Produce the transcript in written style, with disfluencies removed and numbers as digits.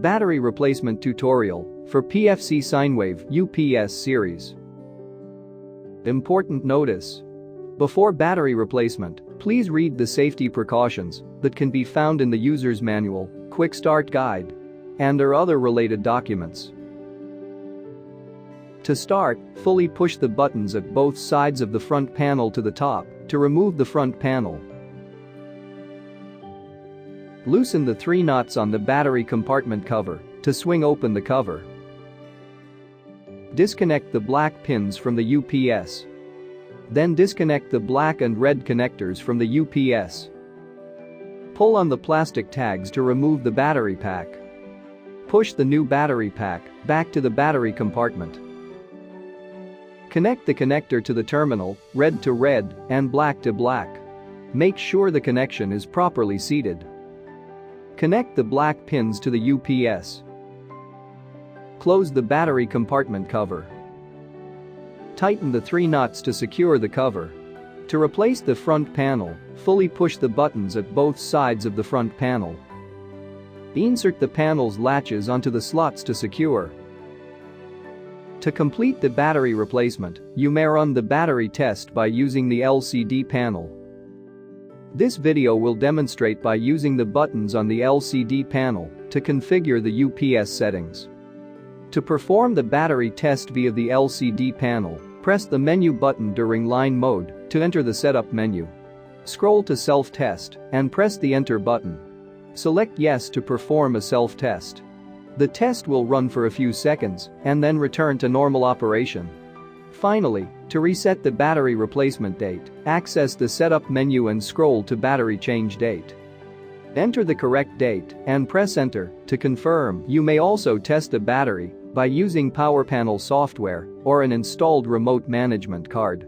Battery replacement tutorial for PFC Sinewave UPS series. Important notice. Before battery replacement, please read the safety precautions that can be found in the user's manual, quick start guide, and/or other related documents. To start, fully push the buttons at both sides of the front panel to the top to remove the front panel. Loosen the 3 nuts on the battery compartment cover to swing open the cover. Disconnect the black pins from the UPS. Then disconnect the black and red connectors from the UPS. Pull on the plastic tags to remove the battery pack. Push the new battery pack back to the battery compartment. Connect the connector to the terminal, red to red and black to black. Make sure the connection is properly seated. Connect the black pins to the UPS. Close the battery compartment cover. Tighten the 3 nuts to secure the cover. To replace the front panel, fully push the buttons at both sides of the front panel. Insert the panel's latches onto the slots to secure. To complete the battery replacement, you may run the battery test by using the LCD panel. This video will demonstrate by using the buttons on the LCD panel to configure the UPS settings. To perform the battery test via the LCD panel, press the menu button during line mode to enter the setup menu. Scroll to self-test and press the enter button. Select yes to perform a self-test. The test will run for a few seconds and then return to normal operation. Finally, to reset the battery replacement date, access the setup menu and scroll to battery change date. Enter the correct date and press enter to confirm. You may also test a battery by using PowerPanel software or an installed remote management card.